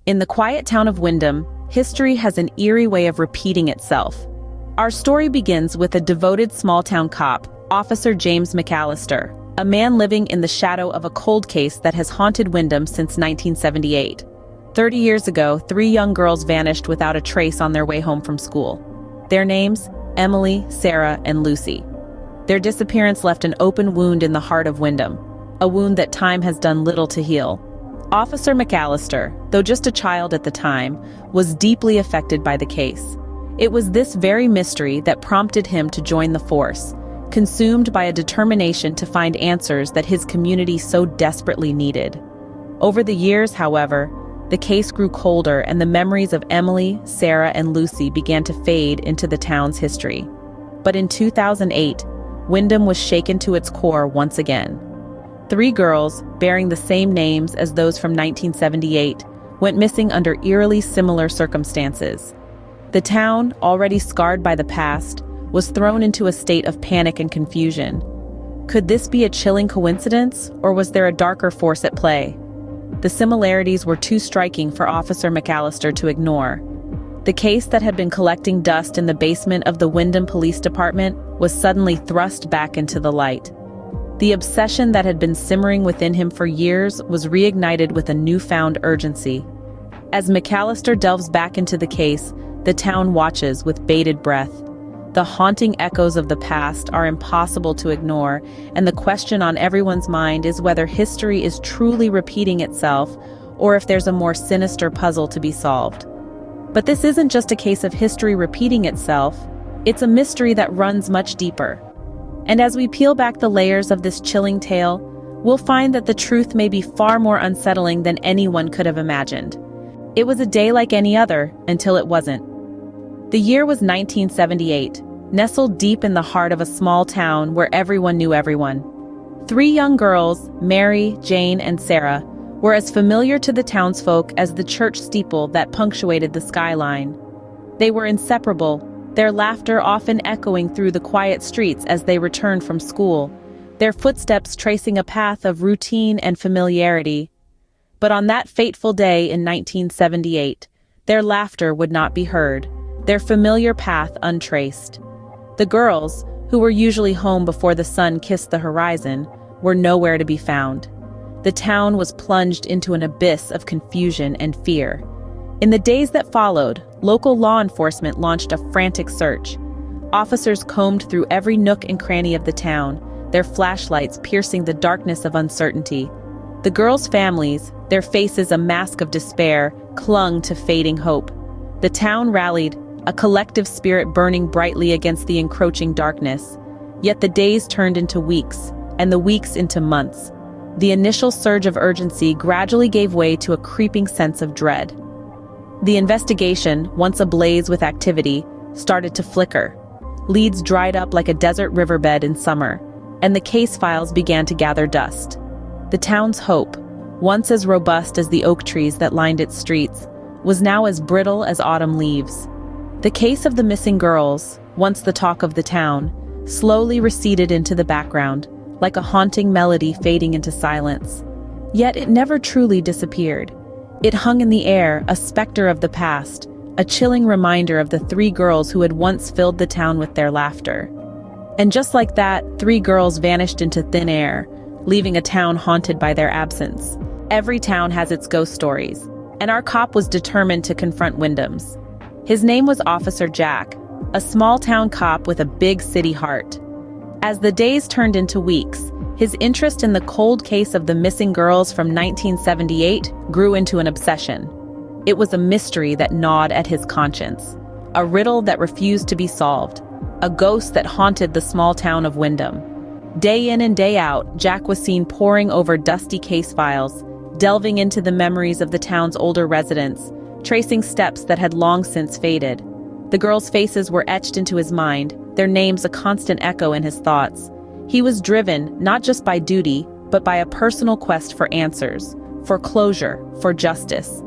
In the quiet town of Wyndham, history has an eerie way of repeating itself. Our story begins with a devoted small-town cop, Officer James McAllister, a man living in the shadow of a cold case that has haunted Wyndham since 1978. 30 years ago, 3 young girls vanished without a trace on their way home from school. Their names, Emily, Sarah, and Lucy. Their disappearance left an open wound in the heart of Wyndham, a wound that time has done little to heal. Officer McAllister, though just a child at the time, was deeply affected by the case. It was this very mystery that prompted him to join the force, consumed by a determination to find answers that his community so desperately needed. Over the years, however, the case grew colder and the memories of Emily, Sarah, and Lucy began to fade into the town's history. But in 2008, Wyndham was shaken to its core once again. 3 girls, bearing the same names as those from 1978, went missing under eerily similar circumstances. The town, already scarred by the past, was thrown into a state of panic and confusion. Could this be a chilling coincidence, or was there a darker force at play? The similarities were too striking for Officer McAllister to ignore. The case that had been collecting dust in the basement of the Wyndham Police Department was suddenly thrust back into the light. The obsession that had been simmering within him for years was reignited with a newfound urgency. As McAllister delves back into the case, the town watches with bated breath. The haunting echoes of the past are impossible to ignore, and the question on everyone's mind is whether history is truly repeating itself or if there's a more sinister puzzle to be solved. But this isn't just a case of history repeating itself, it's a mystery that runs much deeper. And as we peel back the layers of this chilling tale, we'll find that the truth may be far more unsettling than anyone could have imagined. It was a day like any other until it wasn't. The year was 1978, nestled deep in the heart of a small town where everyone knew everyone. 3 young girls, Mary, Jane, and Sarah, were as familiar to the townsfolk as the church steeple that punctuated the skyline. They were inseparable, their laughter often echoing through the quiet streets as they returned from school, their footsteps tracing a path of routine and familiarity. But on that fateful day in 1978, their laughter would not be heard, their familiar path untraced. The girls, who were usually home before the sun kissed the horizon, were nowhere to be found. The town was plunged into an abyss of confusion and fear. In the days that followed, local law enforcement launched a frantic search. Officers combed through every nook and cranny of the town, their flashlights piercing the darkness of uncertainty. The girls' families, their faces a mask of despair, clung to fading hope. The town rallied, a collective spirit burning brightly against the encroaching darkness. Yet the days turned into weeks, and the weeks into months. The initial surge of urgency gradually gave way to a creeping sense of dread. The investigation, once ablaze with activity, started to flicker. Leads dried up like a desert riverbed in summer, and the case files began to gather dust. The town's hope, once as robust as the oak trees that lined its streets, was now as brittle as autumn leaves. The case of the missing girls, once the talk of the town, slowly receded into the background, like a haunting melody fading into silence. Yet it never truly disappeared. It hung in the air, a specter of the past, a chilling reminder of the 3 girls who had once filled the town with their laughter. And just like that, 3 girls vanished into thin air, leaving a town haunted by their absence. Every town has its ghost stories, and our cop was determined to confront Wyndham's. His name was Officer Jack, a small-town cop with a big city heart. As the days turned into weeks, his interest in the cold case of the missing girls from 1978 grew into an obsession. It was a mystery that gnawed at his conscience, a riddle that refused to be solved, a ghost that haunted the small town of Wyndham. Day in and day out, Jack was seen poring over dusty case files, delving into the memories of the town's older residents, tracing steps that had long since faded. The girls' faces were etched into his mind, their names a constant echo in his thoughts. He was driven not just by duty, but by a personal quest for answers, for closure, for justice.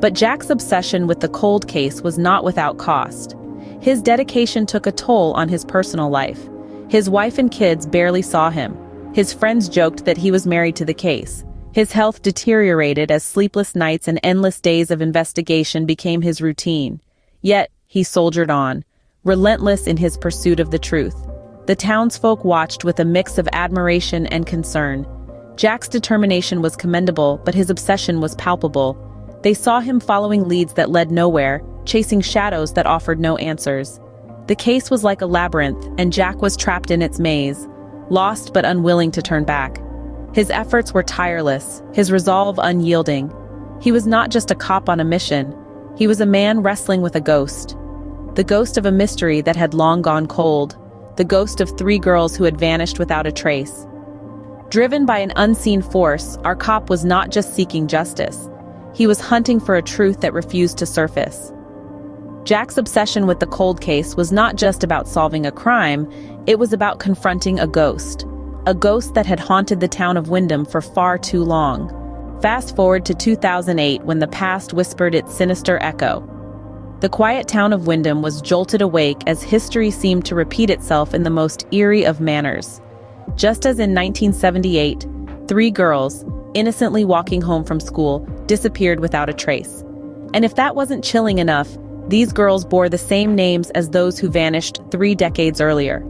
But Jack's obsession with the cold case was not without cost. His dedication took a toll on his personal life. His wife and kids barely saw him. His friends joked that he was married to the case. His health deteriorated as sleepless nights and endless days of investigation became his routine. Yet, he soldiered on, relentless in his pursuit of the truth. The townsfolk watched with a mix of admiration and concern. Jack's determination was commendable, but his obsession was palpable. They saw him following leads that led nowhere, chasing shadows that offered no answers. The case was like a labyrinth, and Jack was trapped in its maze, lost but unwilling to turn back. His efforts were tireless, his resolve unyielding. He was not just a cop on a mission. He was a man wrestling with a ghost. The ghost of a mystery that had long gone cold. The ghost of 3 girls who had vanished without a trace. Driven by an unseen force, our cop was not just seeking justice. He was hunting for a truth that refused to surface. Jack's obsession with the cold case was not just about solving a crime, it was about confronting a ghost that had haunted the town of Wyndham for far too long. Fast forward to 2008 when the past whispered its sinister echo. The quiet town of Wyndham was jolted awake as history seemed to repeat itself in the most eerie of manners. Just as in 1978, 3 girls, innocently walking home from school, disappeared without a trace. And if that wasn't chilling enough, these girls bore the same names as those who vanished 3 decades earlier.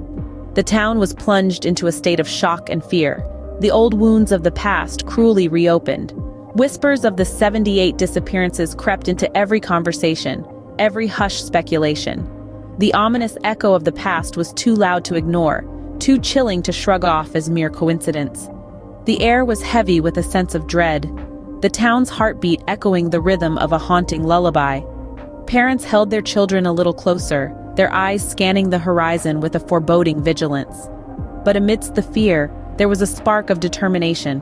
The town was plunged into a state of shock and fear. The old wounds of the past cruelly reopened. Whispers of the 78 disappearances crept into every conversation, every hushed speculation. The ominous echo of the past was too loud to ignore, too chilling to shrug off as mere coincidence. The air was heavy with a sense of dread, the town's heartbeat echoing the rhythm of a haunting lullaby. Parents held their children a little closer, their eyes scanning the horizon with a foreboding vigilance. But amidst the fear, there was a spark of determination.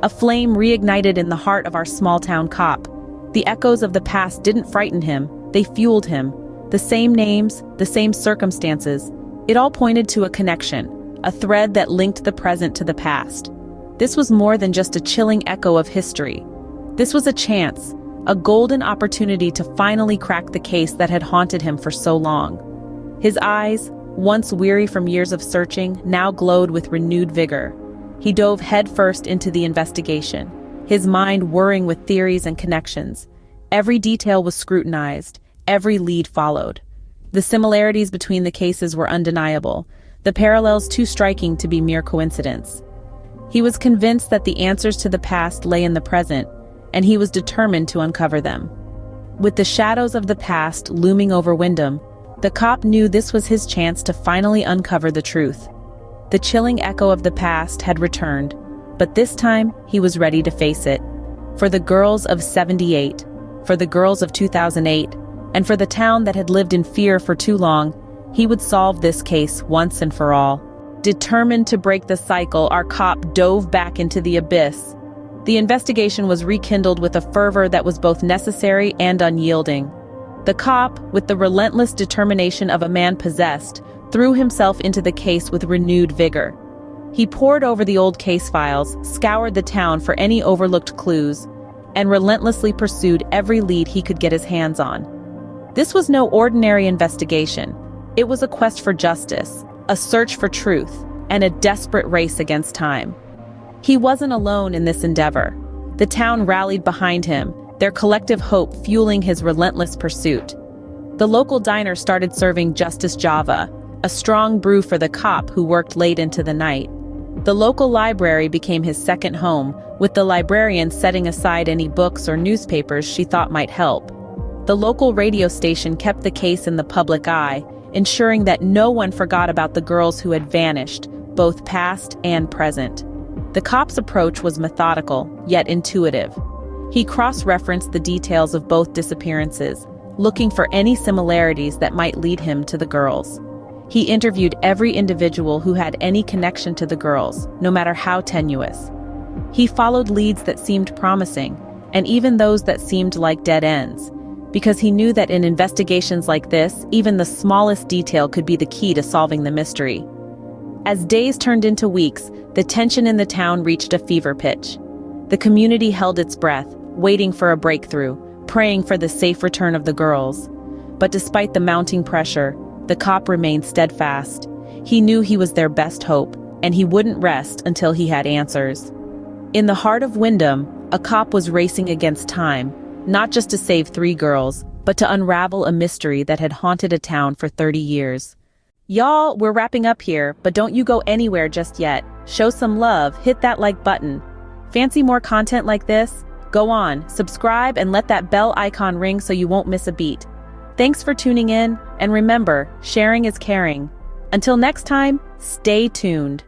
A flame reignited in the heart of our small-town cop. The echoes of the past didn't frighten him, they fueled him. The same names, the same circumstances. It all pointed to a connection, a thread that linked the present to the past. This was more than just a chilling echo of history. This was a chance, a golden opportunity to finally crack the case that had haunted him for so long. His eyes, once weary from years of searching, now glowed with renewed vigor. He dove headfirst into the investigation, his mind whirring with theories and connections. Every detail was scrutinized, every lead followed. The similarities between the cases were undeniable, the parallels too striking to be mere coincidence. He was convinced that the answers to the past lay in the present, and he was determined to uncover them. With the shadows of the past looming over Wyndham, the cop knew this was his chance to finally uncover the truth. The chilling echo of the past had returned, but this time he was ready to face it. For the girls of 78, for the girls of 2008, and for the town that had lived in fear for too long, he would solve this case once and for all. Determined to break the cycle, our cop dove back into the abyss. The investigation was rekindled with a fervor that was both necessary and unyielding. The cop, with the relentless determination of a man possessed, threw himself into the case with renewed vigor. He pored over the old case files, scoured the town for any overlooked clues, and relentlessly pursued every lead he could get his hands on. This was no ordinary investigation. It was a quest for justice, a search for truth, and a desperate race against time. He wasn't alone in this endeavor. The town rallied behind him, their collective hope fueling his relentless pursuit. The local diner started serving Justice Java, a strong brew for the cop who worked late into the night. The local library became his second home, with the librarian setting aside any books or newspapers she thought might help. The local radio station kept the case in the public eye, ensuring that no one forgot about the girls who had vanished, both past and present. The cop's approach was methodical, yet intuitive. He cross-referenced the details of both disappearances, looking for any similarities that might lead him to the girls. He interviewed every individual who had any connection to the girls, no matter how tenuous. He followed leads that seemed promising, and even those that seemed like dead ends, because he knew that in investigations like this, even the smallest detail could be the key to solving the mystery. As days turned into weeks, the tension in the town reached a fever pitch. The community held its breath, waiting for a breakthrough, praying for the safe return of the girls. But despite the mounting pressure, the cop remained steadfast. He knew he was their best hope, and he wouldn't rest until he had answers. In the heart of Wyndham, a cop was racing against time, not just to save 3 girls, but to unravel a mystery that had haunted a town for 30 years. Y'all, we're wrapping up here, but don't you go anywhere just yet. Show some love, hit that like button. Fancy more content like this? Go on, subscribe and let that bell icon ring so you won't miss a beat. Thanks for tuning in, and remember, sharing is caring. Until next time, stay tuned.